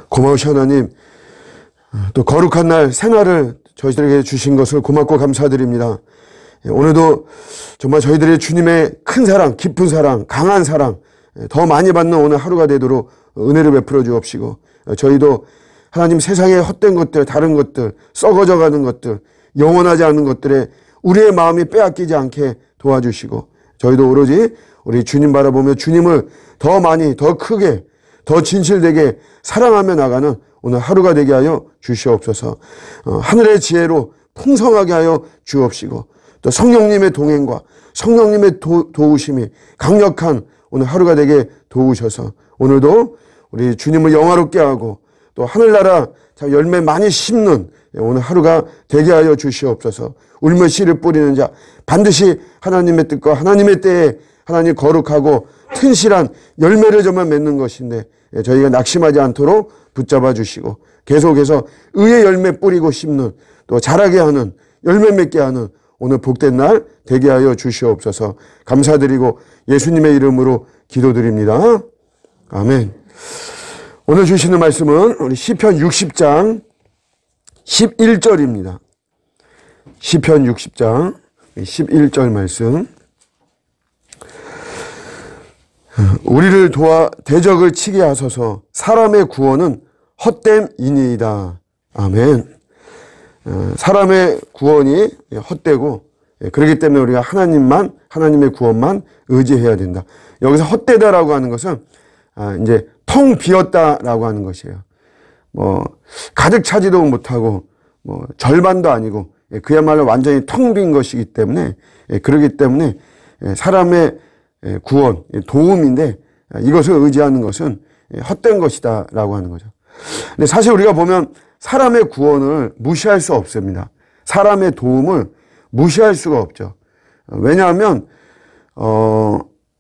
고마우신 하나님, 또 거룩한 날 새날을 저희들에게 주신 것을 고맙고 감사드립니다. 오늘도 정말 저희들의 주님의 큰 사랑, 깊은 사랑, 강한 사랑 더 많이 받는 오늘 하루가 되도록 은혜를 베풀어 주옵시고, 저희도 하나님 세상의 헛된 것들, 다른 것들, 썩어져 가는 것들, 영원하지 않은 것들에 우리의 마음이 빼앗기지 않게 도와주시고, 저희도 오로지 우리 주님 바라보며 주님을 더 많이, 더 크게, 더 진실되게 사랑하며 나가는 오늘 하루가 되게 하여 주시옵소서. 하늘의 지혜로 풍성하게 하여 주옵시고, 또 성령님의 동행과 성령님의 도우심이 강력한 오늘 하루가 되게 도우셔서 오늘도 우리 주님을 영화롭게 하고 또 하늘나라 열매 많이 심는 오늘 하루가 되게 하여 주시옵소서. 울며 씨를 뿌리는 자 반드시 하나님의 뜻과 하나님의 때에 하나님 거룩하고 튼실한 열매를 정말 맺는 것인데, 저희가 낙심하지 않도록 붙잡아 주시고 계속해서 의의 열매 뿌리고 심는, 또 자라게 하는, 열매 맺게 하는 오늘 복된 날 되게 하여 주시옵소서. 감사드리고 예수님의 이름으로 기도드립니다. 아멘. 오늘 주시는 말씀은 우리 시편 60장 11절입니다. 시편 60장 11절 말씀. 우리를 도와 대적을 치게 하소서. 사람의 구원은 헛됨이니이다. 아멘. 사람의 구원이 헛되고, 그렇기 때문에 우리가 하나님만, 하나님의 구원만 의지해야 된다. 여기서 헛되다라고 하는 것은 이제 텅 비었다라고 하는 것이에요. 가득 차지도 못하고 절반도 아니고 그야말로 완전히 텅 빈 것이기 때문에, 그렇기 때문에 사람의 구원, 도움인데 이것을 의지하는 것은 헛된 것이다 라고 하는 거죠. 근데 사실 우리가 보면 사람의 구원을 무시할 수 없습니다. 사람의 도움을 무시할 수가 없죠. 왜냐하면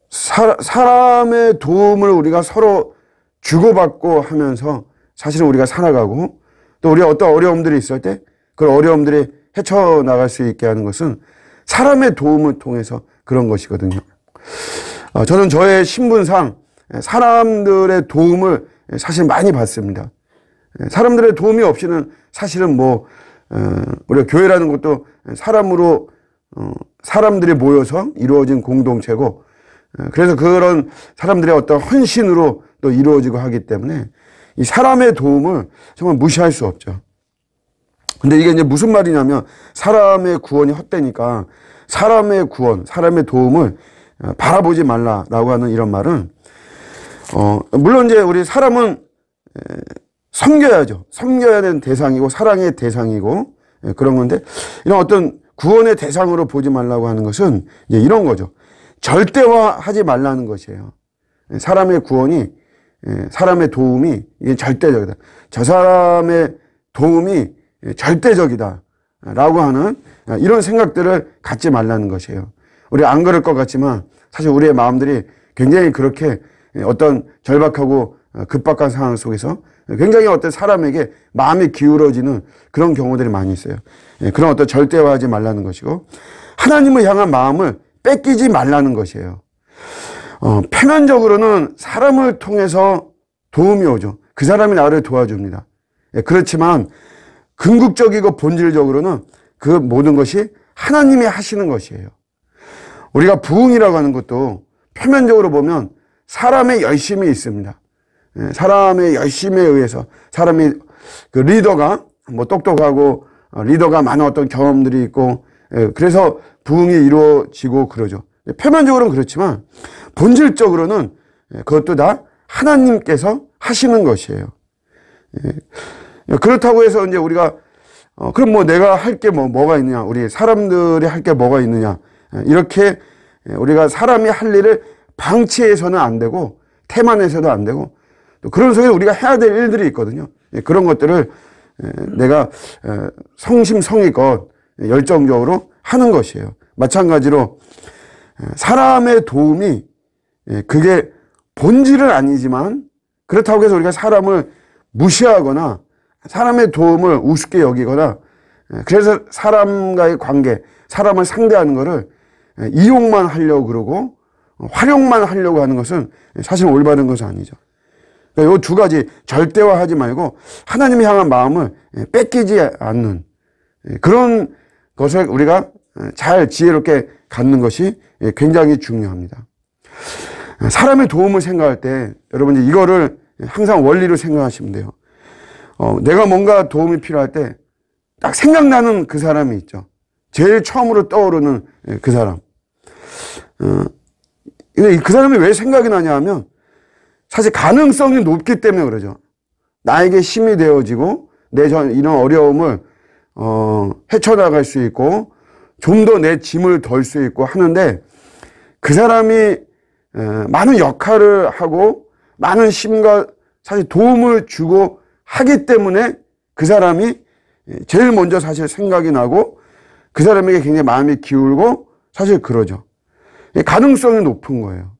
사람의 도움을 우리가 서로 주고받고 하면서 사실은 우리가 살아가고, 또 우리가 어떤 어려움들이 있을 때 그 어려움들이 헤쳐나갈 수 있게 하는 것은 사람의 도움을 통해서 그런 것이거든요. 저는 저의 신분상 사람들의 도움을 사실 많이 받습니다. 사람들의 도움이 없이는 사실은 우리가 교회라는 것도 사람들이 모여서 이루어진 공동체고, 그래서 그런 사람들의 어떤 헌신으로 또 이루어지고 하기 때문에 이 사람의 도움을 정말 무시할 수 없죠. 근데 이게 이제 무슨 말이냐면, 사람의 구원이 헛되니까 사람의 구원, 사람의 도움을 바라보지 말라라고 하는 이런 말은, 물론 이제 우리 사람은 섬겨야죠. 섬겨야 되는 대상이고 사랑의 대상이고 그런 건데, 이런 어떤 구원의 대상으로 보지 말라고 하는 것은 이제 이런 거죠. 절대화하지 말라는 것이에요. 사람의 구원이, 사람의 도움이 이게 절대적이다. 저 사람의 도움이 절대적이다 라고 하는 이런 생각들을 갖지 말라는 것이에요. 우리 안 그럴 것 같지만 사실 우리의 마음들이 굉장히 그렇게 어떤 절박하고 급박한 상황 속에서 굉장히 어떤 사람에게 마음이 기울어지는 그런 경우들이 많이 있어요. 그런 어떤 절대화하지 말라는 것이고, 하나님을 향한 마음을 뺏기지 말라는 것이에요. 표면적으로는 사람을 통해서 도움이 오죠. 그 사람이 나를 도와줍니다. 그렇지만 궁극적이고 본질적으로는 그 모든 것이 하나님이 하시는 것이에요. 우리가 부흥이라고 하는 것도 표면적으로 보면 사람의 열심이 있습니다. 사람의 열심에 의해서 사람이 그 리더가 똑똑하고 리더가 많은 어떤 경험들이 있고, 그래서 부흥이 이루어지고 그러죠. 표면적으로는 그렇지만 본질적으로는 그것도 다 하나님께서 하시는 것이에요. 그렇다고 해서 이제 우리가 그럼 내가 할 게 뭐가 있느냐, 우리 사람들이 할 게 뭐가 있느냐, 이렇게 우리가 사람이 할 일을 방치해서는 안 되고 태만해서도 안 되고, 또 그런 속에서 우리가 해야 될 일들이 있거든요. 그런 것들을 내가 성심성의껏 열정적으로 하는 것이에요. 마찬가지로 사람의 도움이 그게 본질은 아니지만, 그렇다고 해서 우리가 사람을 무시하거나 사람의 도움을 우습게 여기거나, 그래서 사람과의 관계, 사람을 상대하는 거를 이용만 하려고 그러고 활용만 하려고 하는 것은 사실 올바른 것은 아니죠. 그러니까 이 두 가지 절대화하지 말고 하나님을 향한 마음을 뺏기지 않는 그런 것을 우리가 잘 지혜롭게 갖는 것이 굉장히 중요합니다. 사람의 도움을 생각할 때 여러분 이거를 항상 원리로 생각하시면 돼요. 내가 뭔가 도움이 필요할 때 딱 생각나는 그 사람이 있죠. 제일 처음으로 떠오르는 그 사람. 근데 그 사람이 왜 생각이 나냐 하면 사실 가능성이 높기 때문에 그러죠. 나에게 힘이 되어지고 내 이런 어려움을 헤쳐나갈 수 있고 좀 더 내 짐을 덜 수 있고 하는데 그 사람이 많은 역할을 하고 많은 힘과 사실 도움을 주고 하기 때문에 그 사람이 제일 먼저 사실 생각이 나고 그 사람에게 굉장히 마음이 기울고 사실 그러죠. 가능성이 높은 거예요.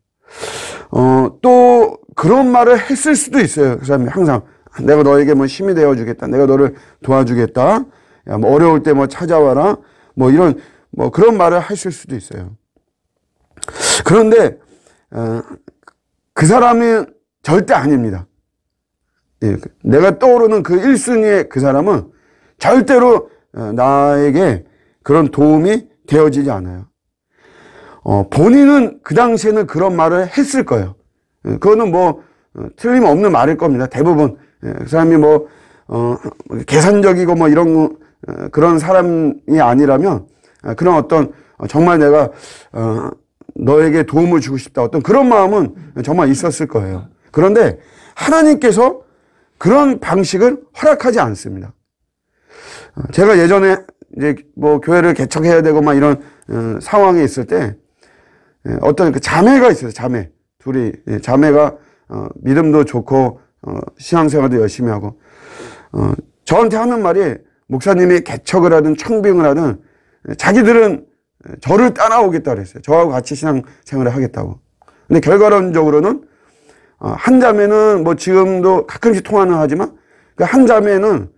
또 그런 말을 했을 수도 있어요. 그 사람이 항상 내가 너에게 뭐 힘이 되어주겠다. 내가 너를 도와주겠다. 야, 뭐 어려울 때 뭐 찾아와라. 뭐 이런 뭐 그런 말을 했을 수도 있어요. 그런데 그 사람이 절대 아닙니다. 내가 떠오르는 그 1순위의 그 사람은 절대로 나에게 그런 도움이 되어지지 않아요. 본인은 그 당시에는 그런 말을 했을 거예요. 그거는 뭐 틀림없는 말일 겁니다. 대부분 그 사람이 뭐 계산적이고 뭐 이런 그런 사람이 아니라면 그런 어떤 정말 내가 너에게 도움을 주고 싶다 어떤 그런 마음은 정말 있었을 거예요. 그런데 하나님께서 그런 방식을 허락하지 않습니다. 제가 예전에 이제 뭐 교회를 개척해야 되고 막 이런 상황에 있을 때 어떤 그 자매가 있어요. 자매 둘이 자매가 믿음도 좋고 신앙생활도 열심히 하고 저한테 하는 말이 목사님이 개척을 하든 청빙을 하든 자기들은 저를 따라오겠다 그랬어요. 저하고 같이 신앙생활을 하겠다고. 근데 결과론적으로는 한 자매는 뭐 지금도 가끔씩 통화는 하지만 그 한 자매는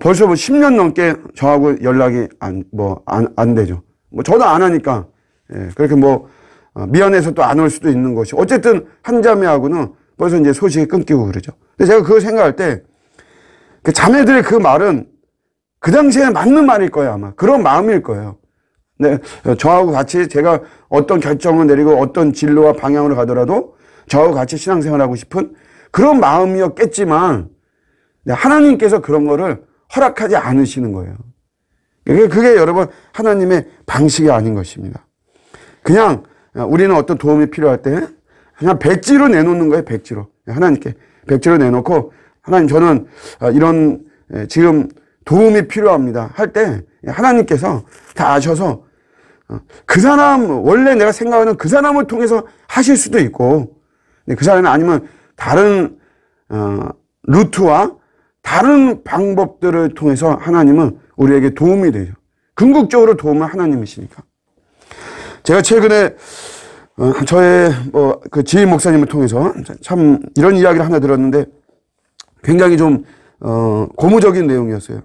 벌써 뭐 10년 넘게 저하고 연락이 안 되죠. 뭐 저도 안 하니까 그렇게 뭐 미안해서 또 안 올 수도 있는 것이 어쨌든 한 자매하고는 벌써 이제 소식이 끊기고 그러죠. 근데 제가 그거 생각할 때 그 자매들의 그 말은 그 당시에 맞는 말일 거예요. 아마 그런 마음일 거예요. 네, 저하고 같이 제가 어떤 결정을 내리고 어떤 진로와 방향으로 가더라도 저하고 같이 신앙생활하고 싶은 그런 마음이었겠지만 하나님께서 그런 거를 허락하지 않으시는 거예요. 그게 여러분 하나님의 방식이 아닌 것입니다. 그냥 우리는 어떤 도움이 필요할 때 그냥 백지로 내놓는 거예요. 백지로. 하나님께 백지로 내놓고 하나님 저는 이런 지금 도움이 필요합니다 할 때 하나님께서 다 아셔서 그 사람 원래 내가 생각하는 그 사람을 통해서 하실 수도 있고 그 사람이 아니면 다른 루트와 다른 방법들을 통해서 하나님은 우리에게 도움이 되죠. 궁극적으로 도움은 하나님이시니까. 제가 최근에 저의 그 지인 목사님을 통해서 참 이런 이야기를 하나 들었는데 굉장히 좀 고무적인 내용이었어요.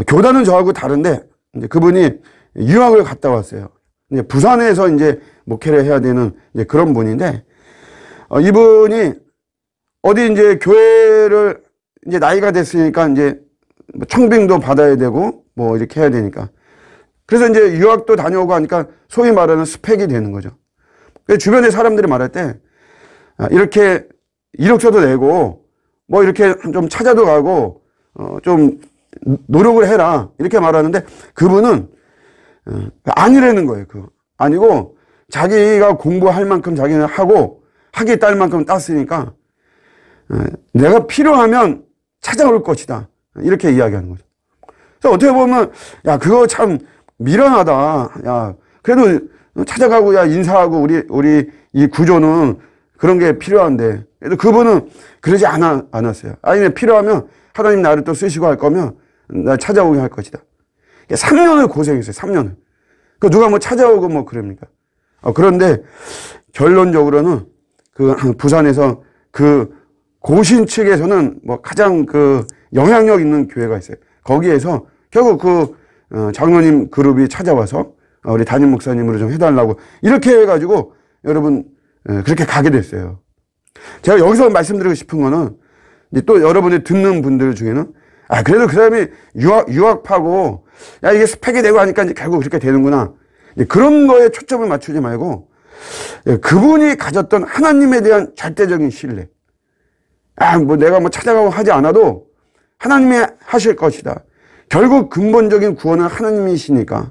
교단은 저하고 다른데 이제 그분이 유학을 갔다 왔어요. 이제 부산에서 이제 목회를 해야 되는 이제 그런 분인데 이분이 어디 이제 교회를 이제 나이가 됐으니까 이제 청빙도 받아야 되고 뭐 이렇게 해야 되니까 그래서 이제 유학도 다녀오고 하니까 소위 말하는 스펙이 되는 거죠. 주변에 사람들이 말할 때 이렇게 이력서도 내고 뭐 이렇게 좀 찾아도 가고 좀 노력을 해라 이렇게 말하는데 그분은 아니라는 거예요. 그거 아니고 자기가 공부할 만큼 자기는 하고 학위에 딸 만큼 땄으니까 내가 필요하면 찾아올 것이다 이렇게 이야기하는 거죠. 그래서 어떻게 보면 야 그거 참 미련하다. 야 그래도 찾아가고 야 인사하고 우리 이 구조는 그런 게 필요한데 그래도 그분은 그러지 않았어요. 아니 필요하면 하나님 나를 또 쓰시고 할 거면 나 찾아오게 할 것이다. 3년을 고생했어요. 3년을. 그 누가 뭐 찾아오고 뭐 그럽니까? 그런데 결론적으로는 그 부산에서 그 고신 측에서는 뭐 가장 그 영향력 있는 교회가 있어요. 거기에서 결국 그 장로님 그룹이 찾아와서 우리 담임 목사님으로 좀 해달라고 이렇게 해가지고 여러분 그렇게 가게 됐어요. 제가 여기서 말씀드리고 싶은 거는 이제 또 여러분이 듣는 분들 중에는 그래도 그 사람이 유학파고 이게 스펙이 되고 하니까 이제 결국 그렇게 되는구나. 그런 거에 초점을 맞추지 말고 그분이 가졌던 하나님에 대한 절대적인 신뢰. 내가 찾아가고 하지 않아도 하나님이 하실 것이다. 결국 근본적인 구원은 하나님이시니까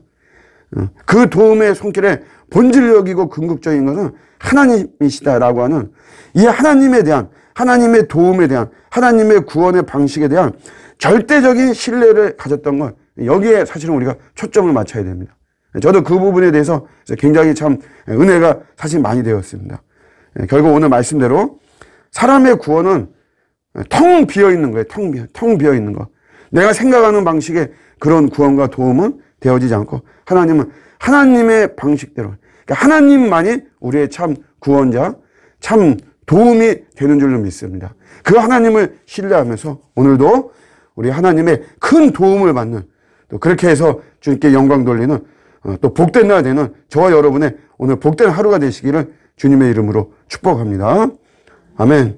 그 도움의 손길에 본질적이고 궁극적인 것은 하나님이시다라고 하는 이 하나님에 대한, 하나님의 도움에 대한, 하나님의 구원의 방식에 대한 절대적인 신뢰를 가졌던 것, 여기에 사실은 우리가 초점을 맞춰야 됩니다. 저도 그 부분에 대해서 굉장히 참 은혜가 사실 많이 되었습니다. 결국 오늘 말씀대로 사람의 구원은 텅 비어 있는 거예요. 텅 비어 있는 거. 내가 생각하는 방식의 그런 구원과 도움은 되어지지 않고 하나님은 하나님의 방식대로, 그러니까 하나님만이 우리의 참 구원자, 참 도움이 되는 줄로 믿습니다. 그 하나님을 신뢰하면서 오늘도 우리 하나님의 큰 도움을 받는, 또 그렇게 해서 주님께 영광 돌리는 또 복된 날 되는 저와 여러분의 오늘 복된 하루가 되시기를 주님의 이름으로 축복합니다. 아멘.